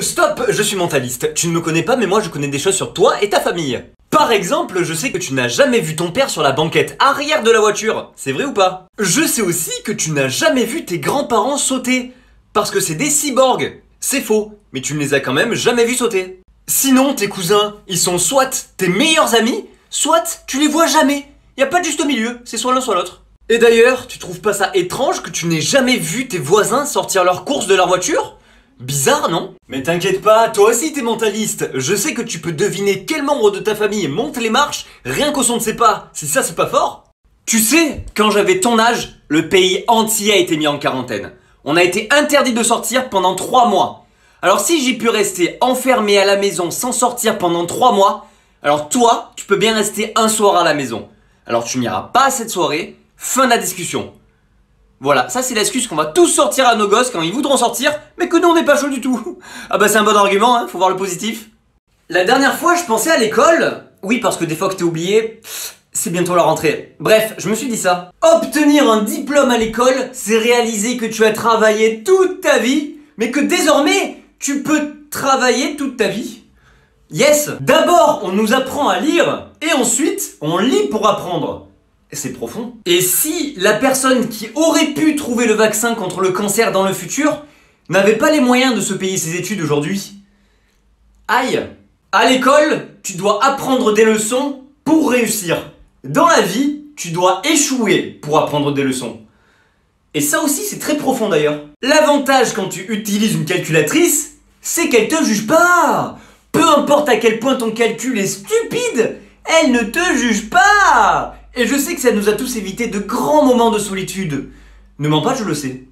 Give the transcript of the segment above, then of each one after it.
Stop, je suis mentaliste. Tu ne me connais pas, mais moi je connais des choses sur toi et ta famille. Par exemple, je sais que tu n'as jamais vu ton père sur la banquette arrière de la voiture. C'est vrai ou pas? Je sais aussi que tu n'as jamais vu tes grands-parents sauter. Parce que c'est des cyborgs. C'est faux, mais tu ne les as quand même jamais vus sauter. Sinon, tes cousins, ils sont soit tes meilleurs amis, soit tu les vois jamais. Y a pas de juste milieu, c'est soit l'un soit l'autre. Et d'ailleurs, tu trouves pas ça étrange que tu n'aies jamais vu tes voisins sortir leurs courses de leur voiture? Bizarre, non? Mais t'inquiète pas, toi aussi t'es mentaliste. Je sais que tu peux deviner quel membre de ta famille monte les marches rien qu'au son de ses pas. Si ça c'est pas fort? Tu sais, quand j'avais ton âge, le pays entier a été mis en quarantaine. On a été interdit de sortir pendant 3 mois. Alors si j'ai pu rester enfermé à la maison sans sortir pendant 3 mois, alors toi, tu peux bien rester un soir à la maison. Alors tu n'iras pas à cette soirée, fin de la discussion. Voilà, ça c'est l'excuse qu'on va tous sortir à nos gosses quand ils voudront sortir, mais que nous on n'est pas chaud du tout. Ah bah c'est un bon argument, hein, faut voir le positif. La dernière fois je pensais à l'école, oui parce que des fois que t'es oublié, c'est bientôt la rentrée. Bref, je me suis dit ça. Obtenir un diplôme à l'école, c'est réaliser que tu as travaillé toute ta vie, mais que désormais, tu peux travailler toute ta vie. Yes! D'abord, on nous apprend à lire, et ensuite, on lit pour apprendre. C'est profond. Et si la personne qui aurait pu trouver le vaccin contre le cancer dans le futur n'avait pas les moyens de se payer ses études aujourd'hui? Aïe! À l'école, tu dois apprendre des leçons pour réussir. Dans la vie, tu dois échouer pour apprendre des leçons. Et ça aussi, c'est très profond d'ailleurs. L'avantage quand tu utilises une calculatrice, c'est qu'elle te juge pas. Peu importe à quel point ton calcul est stupide, elle ne te juge pas. Et je sais que ça nous a tous évité de grands moments de solitude. Ne mens pas, je le sais.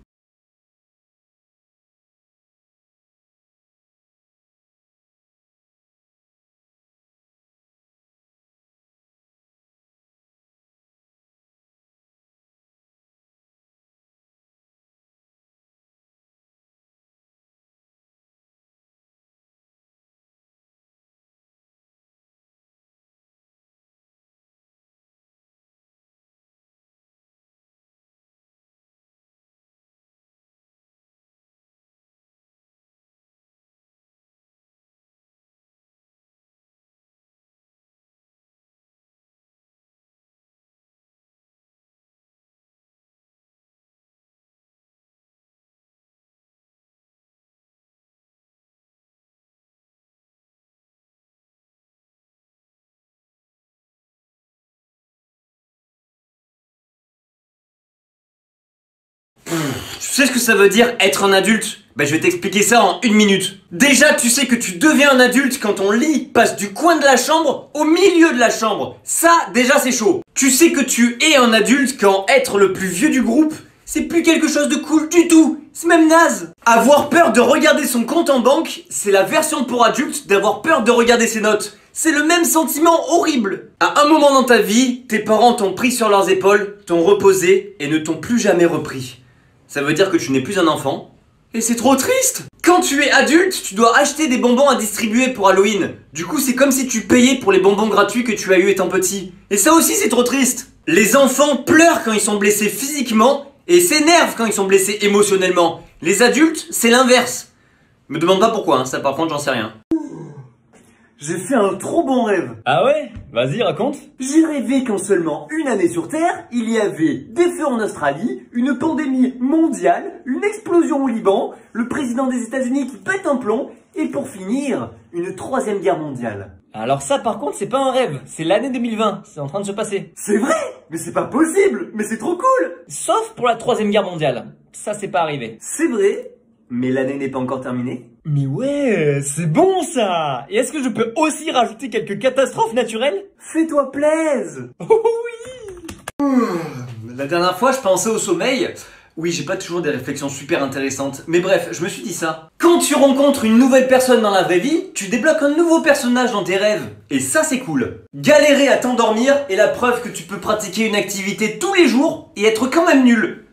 Tu sais ce que ça veut dire être un adulte? Bah je vais t'expliquer ça en 1 minute. Déjà tu sais que tu deviens un adulte quand ton lit passe du coin de la chambre au milieu de la chambre. Ça déjà c'est chaud. Tu sais que tu es un adulte quand être le plus vieux du groupe, c'est plus quelque chose de cool du tout. C'est même naze. Avoir peur de regarder son compte en banque, c'est la version pour adulte d'avoir peur de regarder ses notes. C'est le même sentiment horrible. À un moment dans ta vie, tes parents t'ont pris sur leurs épaules, t'ont reposé et ne t'ont plus jamais repris. Ça veut dire que tu n'es plus un enfant. Et c'est trop triste. Quand tu es adulte, tu dois acheter des bonbons à distribuer pour Halloween. Du coup, c'est comme si tu payais pour les bonbons gratuits que tu as eu étant petit. Et ça aussi, c'est trop triste. Les enfants pleurent quand ils sont blessés physiquement et s'énervent quand ils sont blessés émotionnellement. Les adultes, c'est l'inverse. Me demande pas pourquoi, hein, ça par contre, j'en sais rien. J'ai fait un trop bon rêve. Ah ouais? Vas-y, raconte. J'ai rêvé qu'en seulement 1 année sur Terre, il y avait des feux en Australie, une pandémie mondiale, une explosion au Liban, le président des États-Unis qui pète un plomb, et pour finir, une 3e guerre mondiale. Alors ça par contre c'est pas un rêve, c'est l'année 2020, c'est en train de se passer. C'est vrai? Mais c'est pas possible! Mais c'est trop cool! Sauf pour la 3e guerre mondiale. Ça c'est pas arrivé. C'est vrai, mais l'année n'est pas encore terminée. Mais ouais, c'est bon ça! Et est-ce que je peux aussi rajouter quelques catastrophes naturelles? Fais-toi plaise! Oh oui! La dernière fois, je pensais au sommeil. Oui, j'ai pas toujours des réflexions super intéressantes. Mais bref, je me suis dit ça. Quand tu rencontres une nouvelle personne dans la vraie vie, tu débloques un nouveau personnage dans tes rêves. Et ça, c'est cool. Galérer à t'endormir est la preuve que tu peux pratiquer une activité tous les jours et être quand même nul.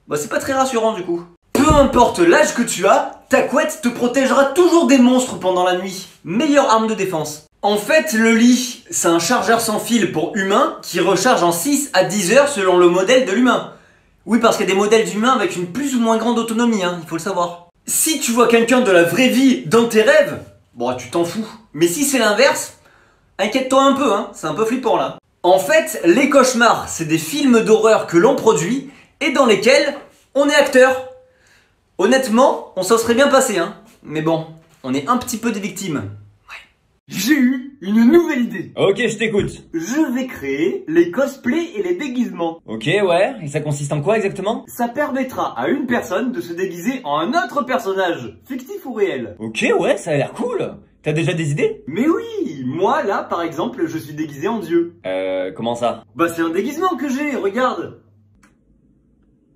Bah, c'est pas très rassurant du coup. Peu importe l'âge que tu as, ta couette te protégera toujours des monstres pendant la nuit. Meilleure arme de défense. En fait, le lit, c'est un chargeur sans fil pour humains qui recharge en 6 à 10 heures selon le modèle de l'humain. Oui, parce qu'il y a des modèles d'humains avec une plus ou moins grande autonomie, hein, il faut le savoir. Si tu vois quelqu'un de la vraie vie dans tes rêves, bon, tu t'en fous. Mais si c'est l'inverse, inquiète-toi un peu, hein, c'est un peu flippant là. En fait, les cauchemars, c'est des films d'horreur que l'on produit et dans lesquels on est acteur. Honnêtement, on s'en serait bien passé, hein. Mais bon, on est un petit peu des victimes. J'ai eu une nouvelle idée. Ok, je t'écoute. Je vais créer les cosplays et les déguisements. Ok, ouais. Et ça consiste en quoi exactement? Ça permettra à une personne de se déguiser en un autre personnage, fictif ou réel. Ok, ouais, ça a l'air cool. T'as déjà des idées? Mais oui, moi là par exemple, je suis déguisé en dieu. Comment ça? Bah c'est un déguisement que j'ai, regarde.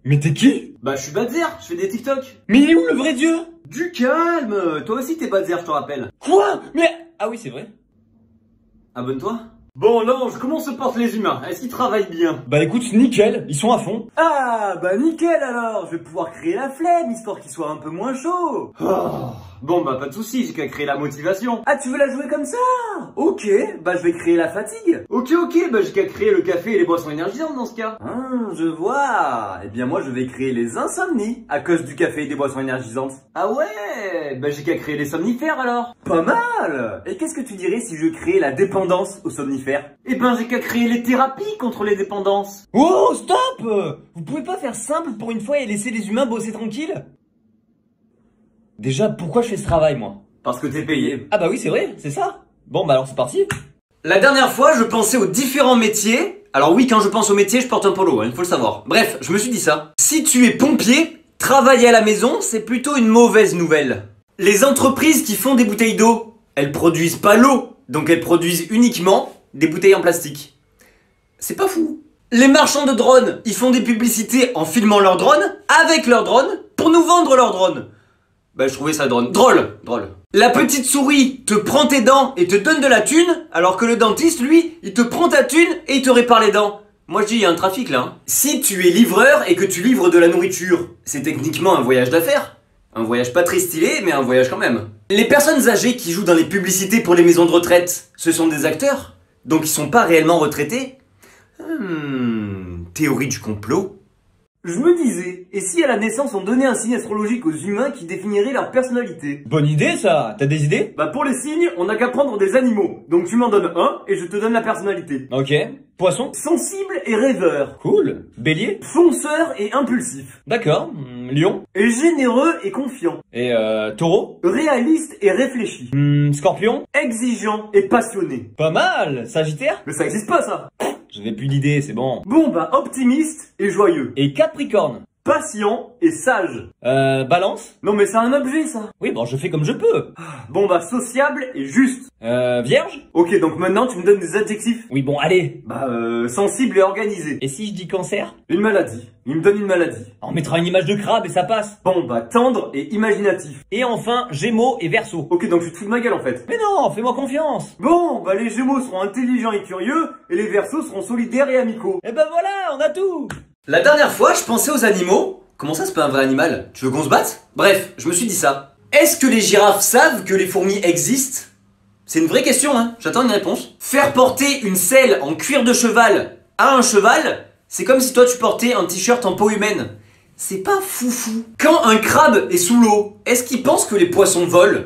Mais t'es qui? Bah je suis Badzer, je fais des TikTok. Mais il est où le vrai dieu? Du calme, toi aussi t'es Badzer, je te rappelle. Quoi? Mais... Ah oui, c'est vrai. Abonne-toi. Bon l'ange, comment se portent les humains? Est-ce qu'ils travaillent bien? Bah écoute, nickel, ils sont à fond. Ah bah nickel alors, je vais pouvoir créer la flemme, histoire qu'il soit un peu moins chaud. Oh. Bon bah pas de soucis, j'ai qu'à créer la motivation. Ah tu veux la jouer comme ça? Ok, bah je vais créer la fatigue. Ok, bah j'ai qu'à créer le café et les boissons énergisantes dans ce cas. Je vois. Eh bien moi je vais créer les insomnies à cause du café et des boissons énergisantes. Ah ouais, bah j'ai qu'à créer les somnifères alors. Pas mal. Et qu'est-ce que tu dirais si je créais la dépendance aux somnifères? Eh ben j'ai qu'à créer les thérapies contre les dépendances. Oh, stop! Vous pouvez pas faire simple pour une fois et laisser les humains bosser tranquille? Déjà, pourquoi je fais ce travail, moi? Parce que t'es payé. Ah bah oui, c'est vrai, c'est ça. Bon, bah alors c'est parti. La dernière fois, je pensais aux différents métiers. Alors oui, quand je pense aux métiers, je porte un polo, hein, il faut le savoir. Bref, je me suis dit ça. Si tu es pompier, travailler à la maison, c'est plutôt une mauvaise nouvelle. Les entreprises qui font des bouteilles d'eau, elles produisent pas l'eau, donc elles produisent uniquement des bouteilles en plastique. C'est pas fou. Les marchands de drones, ils font des publicités en filmant leurs drones, avec leurs drones, pour nous vendre leurs drones. Bah je trouvais ça drôle. Drôle. La petite souris te prend tes dents et te donne de la thune, alors que le dentiste, lui, il te prend ta thune et il te répare les dents. Moi je dis, il y a un trafic là. Hein. Si tu es livreur et que tu livres de la nourriture, c'est techniquement un voyage d'affaires. Un voyage pas très stylé, mais un voyage quand même. Les personnes âgées qui jouent dans les publicités pour les maisons de retraite, ce sont des acteurs, donc ils sont pas réellement retraités. Théorie du complot. Je me disais, et si à la naissance on donnait un signe astrologique aux humains qui définirait leur personnalité? Bonne idée ça, t'as des idées? Bah pour les signes, on n'a qu'à prendre des animaux. Donc tu m'en donnes un et je te donne la personnalité. Ok. Poisson? Sensible et rêveur. Cool. Bélier? Fonceur et impulsif. D'accord. Lion? Et généreux et confiant. Et taureau? Réaliste et réfléchi. Scorpion? Exigeant et passionné. Pas mal. Sagittaire? Mais ça existe pas ça. Je n'ai plus d'idées, c'est bon. Bon bah optimiste et joyeux. Et Capricorne? Patient et sage. Balance? Non mais c'est un objet ça. Oui, bon, je fais comme je peux. Bon bah sociable et juste. Vierge? Ok, donc maintenant tu me donnes des adjectifs. Oui, bon, allez. Bah sensible et organisé. Et si je dis cancer? Une maladie. Il me donne une maladie. On mettra une image de crabe et ça passe. Bon bah tendre et imaginatif. Et enfin, Gémeaux et Verseau. Ok, donc tu te fous de ma gueule en fait. Mais non, fais-moi confiance. Bon, bah les Gémeaux seront intelligents et curieux, et les Verseaux seront solidaires et amicaux. Et ben voilà, on a tout. La dernière fois, je pensais aux animaux. Comment ça, c'est pas un vrai animal? Tu veux qu'on se batte? Bref, je me suis dit ça. Est-ce que les girafes savent que les fourmis existent? C'est une vraie question, hein. J'attends une réponse. Faire porter une selle en cuir de cheval à un cheval, c'est comme si toi tu portais un t-shirt en peau humaine. C'est pas foufou. Quand un crabe est sous l'eau, est-ce qu'il pense que les poissons volent?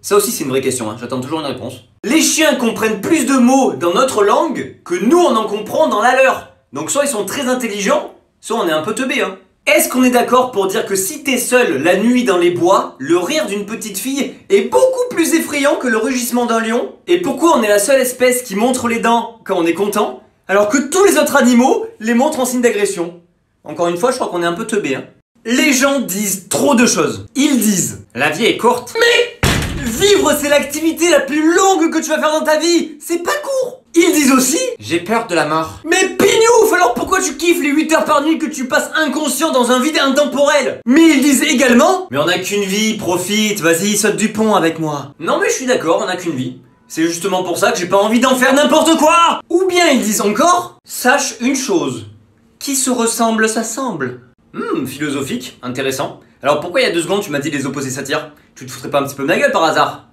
Ça aussi c'est une vraie question, hein. J'attends toujours une réponse. Les chiens comprennent plus de mots dans notre langue que nous on en comprend dans la leur. Donc soit ils sont très intelligents, soit on est un peu teubés, hein. Est-ce qu'on est d'accord pour dire que si t'es seul la nuit dans les bois, le rire d'une petite fille est beaucoup plus effrayant que le rugissement d'un lion? Et pourquoi on est la seule espèce qui montre les dents quand on est content, alors que tous les autres animaux les montrent en signe d'agression? Encore une fois, je crois qu'on est un peu teubés, hein. Les gens disent trop de choses. Ils disent « La vie est courte ». Mais vivre, c'est l'activité la plus longue que tu vas faire dans ta vie. C'est pas court. Ils disent aussi « J'ai peur de la mort ». Mais pignouf, alors pourquoi tu kiffes les 8 heures par nuit que tu passes inconscient dans un vide intemporel? Mais ils disent également « Mais on n'a qu'une vie, profite, vas-y, saute du pont avec moi ». Non mais je suis d'accord, on n'a qu'une vie. C'est justement pour ça que j'ai pas envie d'en faire n'importe quoi. Ou bien ils disent encore « Sache une chose, qui se ressemble s'assemble ». Philosophique, intéressant. Alors pourquoi il y a 2 secondes tu m'as dit les opposés s'attirent? Tu te foutrais pas un petit peu de ma gueule par hasard?